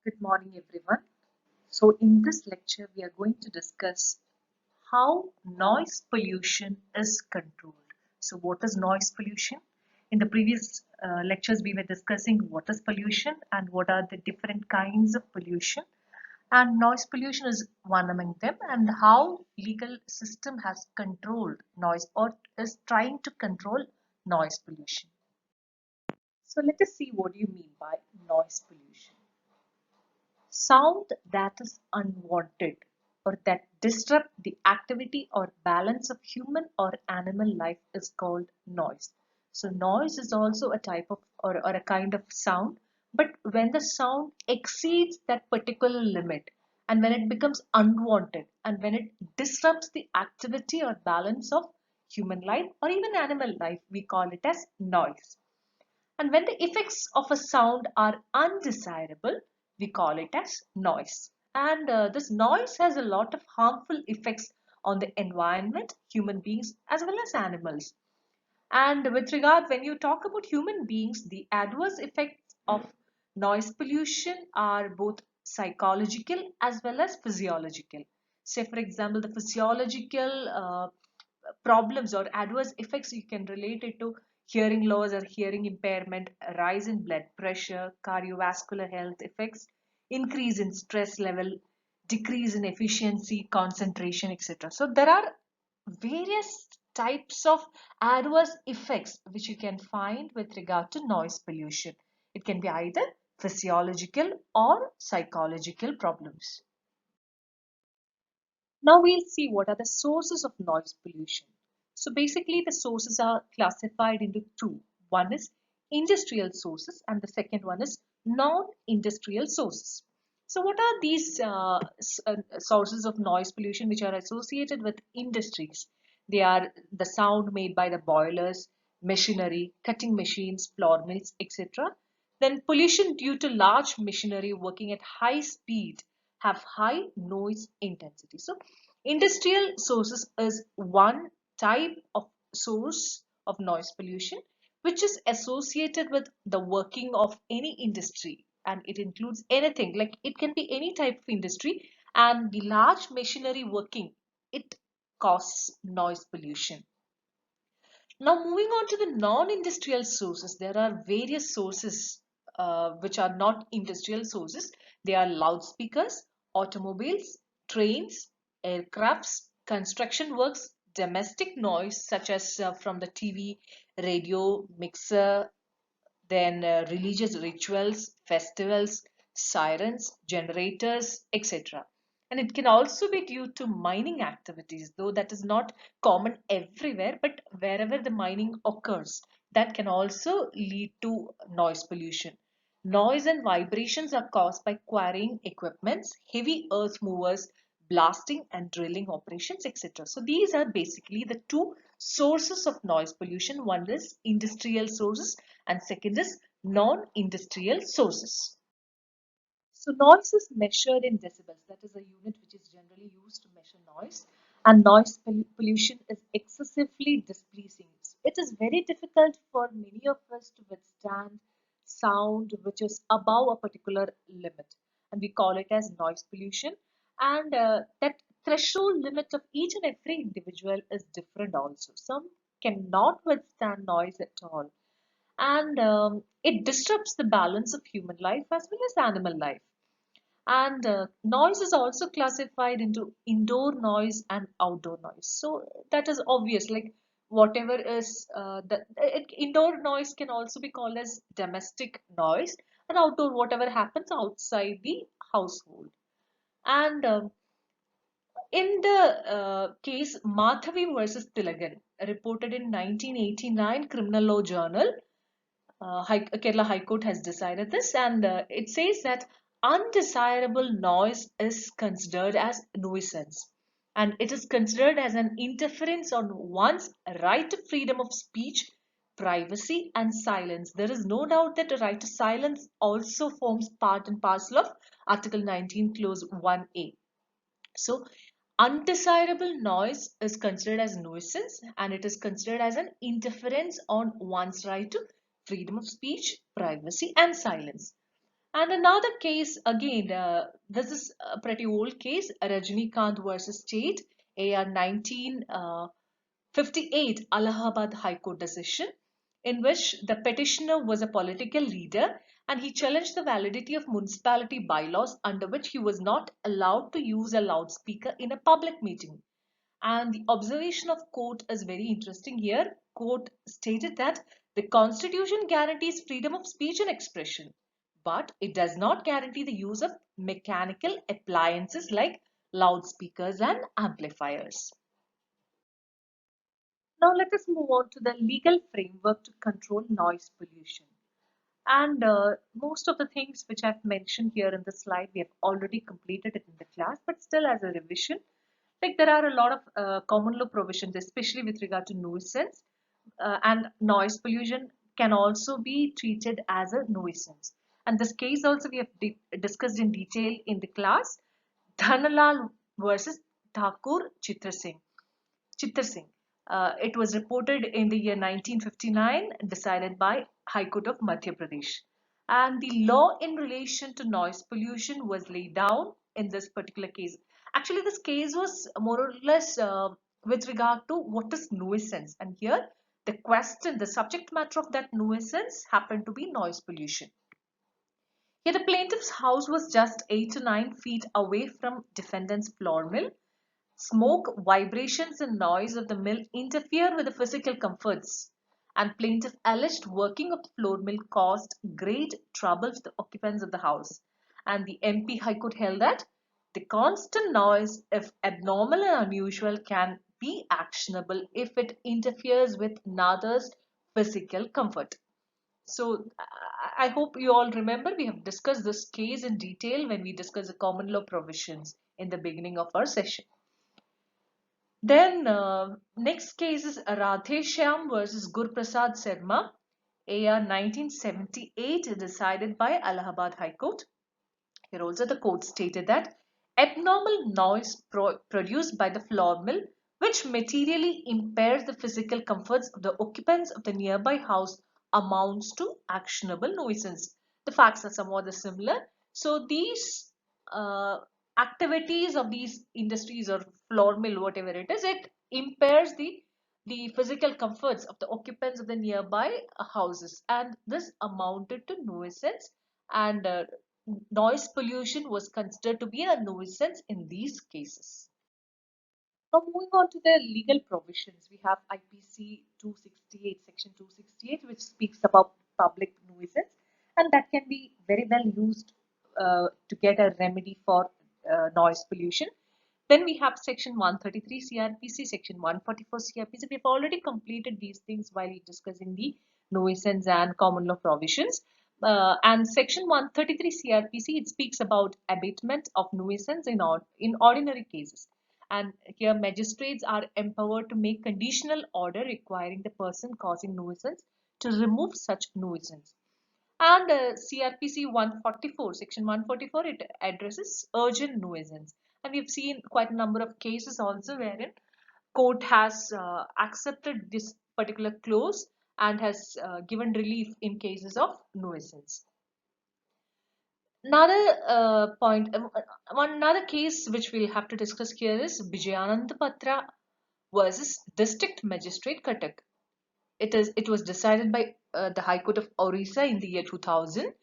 Good morning, everyone. So, in this lecture, we are going to discuss how noise pollution is controlled. So, what is noise pollution? In the previous lectures, we were discussing what is pollution and what are the different kinds of pollution. And noise pollution is one among them, and how legal system has controlled noise or is trying to control noise pollution. So, let us see what do you mean by noise pollution. Sound that is unwanted or that disrupt the activity or balance of human or animal life is called noise. So noise is also a type of or a kind of sound, but when the sound exceeds that particular limit and when it becomes unwanted and when it disrupts the activity or balance of human life or even animal life, we call it as noise. And when the effects of a sound are undesirable, we call it as noise. And this noise has a lot of harmful effects on the environment, human beings, as well as animals. And with regard, when you talk about human beings, the adverse effects of noise pollution are both psychological as well as physiological. Say, for example, the physiological problems or adverse effects you can relate it to hearing loss or hearing impairment, a rise in blood pressure, cardiovascular health effects, increase in stress level, decrease in efficiency, concentration, etc. So there are various types of adverse effects which you can find with regard to noise pollution. It can be either physiological or psychological problems. Now we'll see what are the sources of noise pollution. So basically the sources are classified into two. One is industrial sources and the second one is non-industrial sources. So what are these sources of noise pollution which are associated with industries? They are the sound made by the boilers, machinery, cutting machines, flour mills, etc. Then pollution due to large machinery working at high speed have high noise intensity. So industrial sources is one type of source of noise pollution which is associated with the working of any industry, and it includes anything like it can be any type of industry, and the large machinery working, it causes noise pollution. Now moving on to the non-industrial sources, there are various sources which are not industrial sources. They are loudspeakers, automobiles, trains, aircrafts, construction works, domestic noise such as from the TV, radio, mixer, then religious rituals, festivals, sirens, generators, etc. And it can also be due to mining activities, though that is not common everywhere, but wherever the mining occurs, that can also lead to noise pollution. Noise and vibrations are caused by quarrying equipments, heavy earth movers, blasting and drilling operations, etc. So these are basically the two sources of noise pollution. One is industrial sources and second is non-industrial sources. So noise is measured in decibels. That is a unit which is generally used to measure noise. And noise pollution is excessively displeasing. It is very difficult for many of us to withstand sound which is above a particular limit. And we call it as noise pollution. And that threshold limit of each and every individual is different also. Some cannot withstand noise at all, and it disrupts the balance of human life as well as animal life. And noise is also classified into indoor noise and outdoor noise. So that is obvious, like whatever is indoor noise can also be called as domestic noise, and outdoor whatever happens outside the household. And in the case Madhavi versus Tilagan, reported in 1989 Criminal Law Journal, Kerala High Court has decided this, and it says that undesirable noise is considered as nuisance, and it is considered as an interference on one's right to freedom of speech, privacy, and silence. There is no doubt that the right to silence also forms part and parcel of Article 19, Clause 1A. So, undesirable noise is considered as nuisance and it is considered as an interference on one's right to freedom of speech, privacy, and silence. And another case, again, this is a pretty old case, Rajnikant versus State, AR 1958 Allahabad High Court decision, in which the petitioner was a political leader and he challenged the validity of municipality bylaws under which he was not allowed to use a loudspeaker in a public meeting. And the observation of court is very interesting here. Court stated that the constitution guarantees freedom of speech and expression, but it does not guarantee the use of mechanical appliances like loudspeakers and amplifiers. Now let us move on to the legal framework to control noise pollution. And most of the things which I've mentioned here in the slide, we have already completed it in the class, but still as a revision, like there are a lot of common law provisions, especially with regard to nuisance, and noise pollution can also be treated as a nuisance. And this case also we have discussed in detail in the class, Dhanalal versus Thakur Chitra Singh. Chittar Singh. It was reported in the year 1959, decided by High Court of Madhya Pradesh. And the law in relation to noise pollution was laid down in this particular case. Actually, this case was more or less with regard to what is nuisance. And here, the question, the subject matter of that nuisance happened to be noise pollution. Here, the plaintiff's house was just 8 to 9 feet away from defendant's flour mill. Smoke, vibrations and noise of the mill interfere with the physical comforts, and plaintiff alleged working of the flour mill caused great trouble to the occupants of the house. And the MP High Court held that the constant noise, if abnormal and unusual, can be actionable if it interferes with another's physical comfort. So I hope you all remember we have discussed this case in detail when we discussed the common law provisions in the beginning of our session. Then next case is Radhe Shyam versus Gurprasad Sarma, AR 1978, decided by Allahabad High Court. Here also the court stated that abnormal noise produced by the flour mill, which materially impairs the physical comforts of the occupants of the nearby house, amounts to actionable nuisance. The facts are somewhat similar. So these uh, activities of these industries or flour mill, whatever it is, it impairs the physical comforts of the occupants of the nearby houses, and this amounted to nuisance, and noise pollution was considered to be a nuisance in these cases. Now moving on to the legal provisions, we have IPC 268, section 268, which speaks about public nuisance, and that can be very well used to get a remedy for noise pollution. Then we have section 133 CRPC, section 144 CRPC. We have already completed these things while discussing the nuisance and common law provisions. And section 133 CRPC, it speaks about abatement of nuisance in ordinary cases. And here magistrates are empowered to make conditional order requiring the person causing nuisance to remove such nuisance. And CRPC 144, section 144, it addresses urgent nuisance. And we've seen quite a number of cases also wherein court has accepted this particular clause and has given relief in cases of nuisance. Another another case which we'll have to discuss here is Vijayanand Patra versus District Magistrate Cuttack. It was decided by the High Court of Orissa in the year 2000,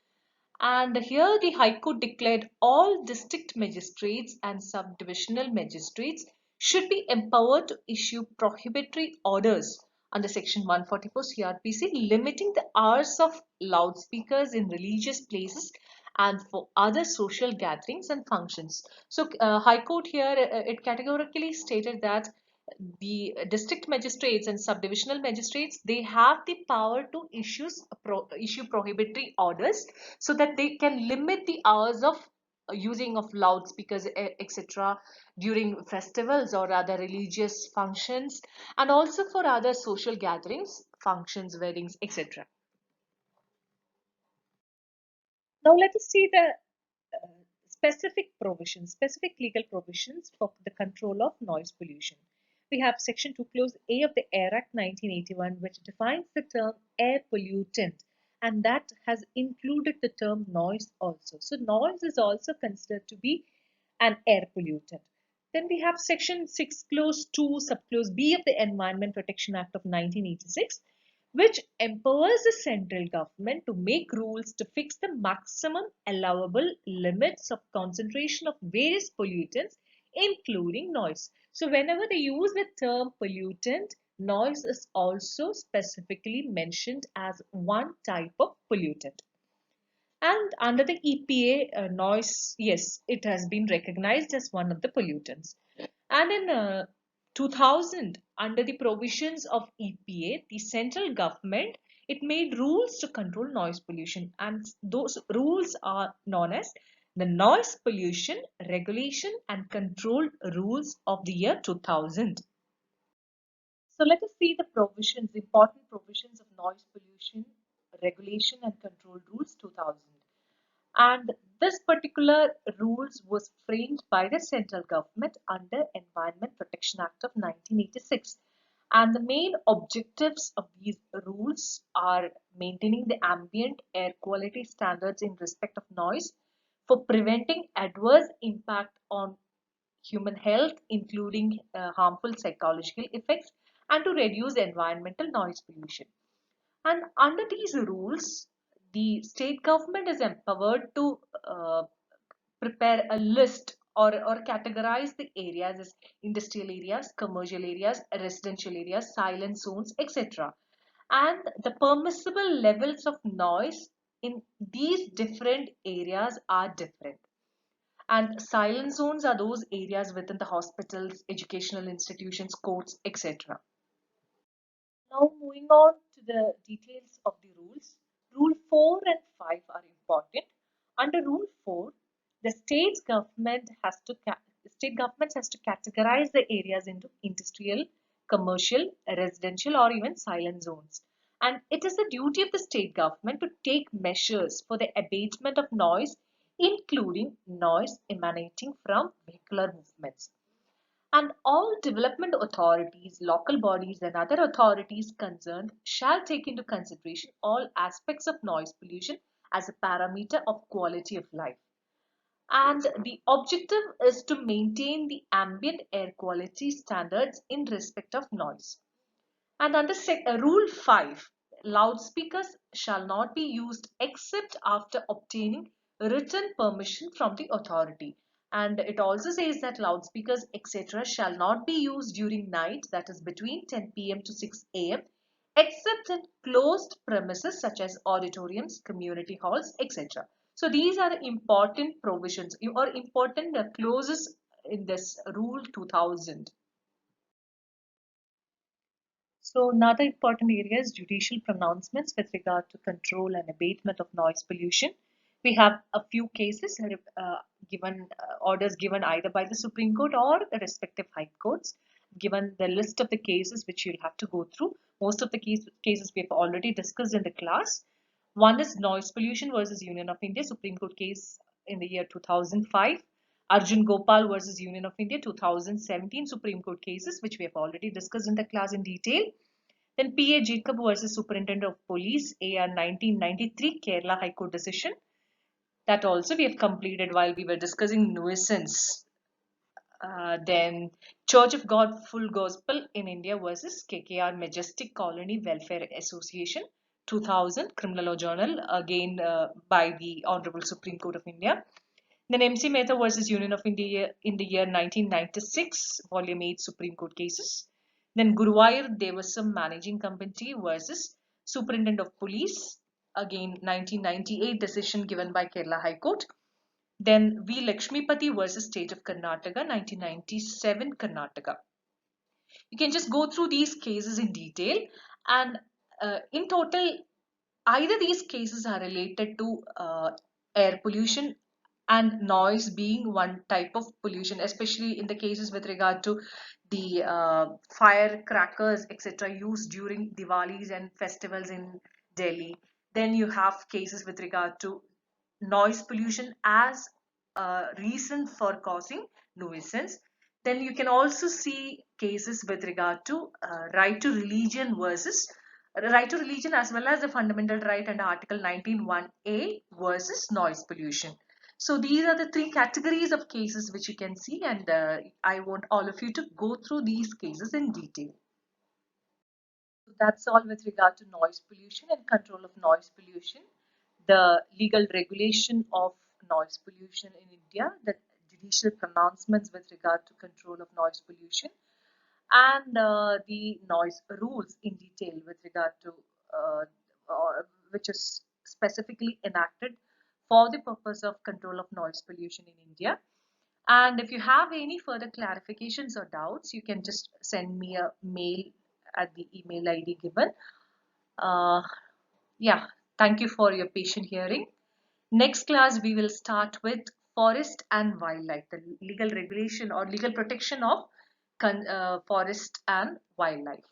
and here the High Court declared all district magistrates and subdivisional magistrates should be empowered to issue prohibitory orders under section 144 CRPC, limiting the hours of loudspeakers in religious places and for other social gatherings and functions. So High Court here, it categorically stated that the district magistrates and subdivisional magistrates, they have the power to issue prohibitory orders so that they can limit the hours of using of loudspeakers, etc., during festivals or other religious functions, and also for other social gatherings, functions, weddings, etc. Now let us see the specific legal provisions for the control of noise pollution. We have Section 2 Clause A of the Air Act 1981, which defines the term air pollutant and that has included the term noise also. So noise is also considered to be an air pollutant. Then we have Section 6, Clause 2, Subclause B of the Environment Protection Act of 1986, which empowers the central government to make rules to fix the maximum allowable limits of concentration of various pollutants, including noise. So whenever they use the term pollutant, noise is also specifically mentioned as one type of pollutant. And under the EPA, noise, yes, it has been recognized as one of the pollutants. And in 2000, under the provisions of EPA, the central government, it made rules to control noise pollution. And those rules are known as the Noise Pollution Regulation and Control Rules of the year 2000. So let us see the provisions, important provisions of Noise Pollution Regulation and Control Rules 2000. And this particular rules was framed by the central government under Environment Protection Act of 1986. And the main objectives of these rules are maintaining the ambient air quality standards in respect of noise, for preventing adverse impact on human health, including harmful psychological effects, and to reduce environmental noise pollution. And under these rules, the state government is empowered to prepare a list, or categorize the areas as industrial areas, commercial areas, residential areas, silent zones, etc. And the permissible levels of noise in these different areas are different. And silent zones are those areas within the hospitals, educational institutions, courts, etc. Now moving on to the details of the rules. Rule 4 and 5 are important. Under Rule 4, the state government has to categorize the areas into industrial, commercial, residential, or even silent zones. And it is the duty of the state government to take measures for the abatement of noise, including noise emanating from vehicular movements. And all development authorities, local bodies, and other authorities concerned shall take into consideration all aspects of noise pollution as a parameter of quality of life. And the objective is to maintain the ambient air quality standards in respect of noise. And under Rule 5, loudspeakers shall not be used except after obtaining written permission from the authority. And it also says that loudspeakers, etc., shall not be used during night, that is between 10 p.m. to 6 a.m., except in closed premises such as auditoriums, community halls, etc. So these are the important provisions or important clauses in this Rule 2000. So another important area is judicial pronouncements with regard to control and abatement of noise pollution. We have a few cases given orders given either by the Supreme Court or the respective high courts. Given the list of the cases which you'll have to go through, most of the cases we have already discussed in the class. One is noise pollution versus Union of India, Supreme Court case in the year 2005. Arjun Gopal versus Union of India 2017 Supreme Court cases, which we have already discussed in the class in detail. Then P.A. Jacob versus Superintendent of Police, AR 1993 Kerala High Court decision. That also we have completed while we were discussing nuisance. Then Church of God Full Gospel in India versus KKR Majestic Colony Welfare Association 2000 Criminal Law Journal, again by the Honorable Supreme Court of India. Then MC Mehta versus Union of India in the year 1996, Volume 8 Supreme Court cases. Then Guruvayur Devasam Managing Committee versus Superintendent of Police, again 1998 decision given by Kerala High Court. Then V. Lakshmipati versus State of Karnataka, 1997 Karnataka. You can just go through these cases in detail, and in total, either these cases are related to air pollution and noise being one type of pollution, especially in the cases with regard to the firecrackers, etc., used during Diwalis and festivals in Delhi. Then you have cases with regard to noise pollution as a reason for causing nuisance. Then you can also see cases with regard to right to religion versus right to religion as well as the fundamental right under Article 19(1)(a) versus noise pollution. So these are the three categories of cases which you can see, and I want all of you to go through these cases in detail. So that's all with regard to noise pollution and control of noise pollution. The legal regulation of noise pollution in India, the judicial pronouncements with regard to control of noise pollution, and the noise rules in detail with regard to which is specifically enacted for the purpose of control of noise pollution in India. And if you have any further clarifications or doubts, you can just send me a mail at the email ID given. Uh, yeah, thank you for your patient hearing. Next class, we will start with forest and wildlife, the legal regulation or legal protection of forest and wildlife.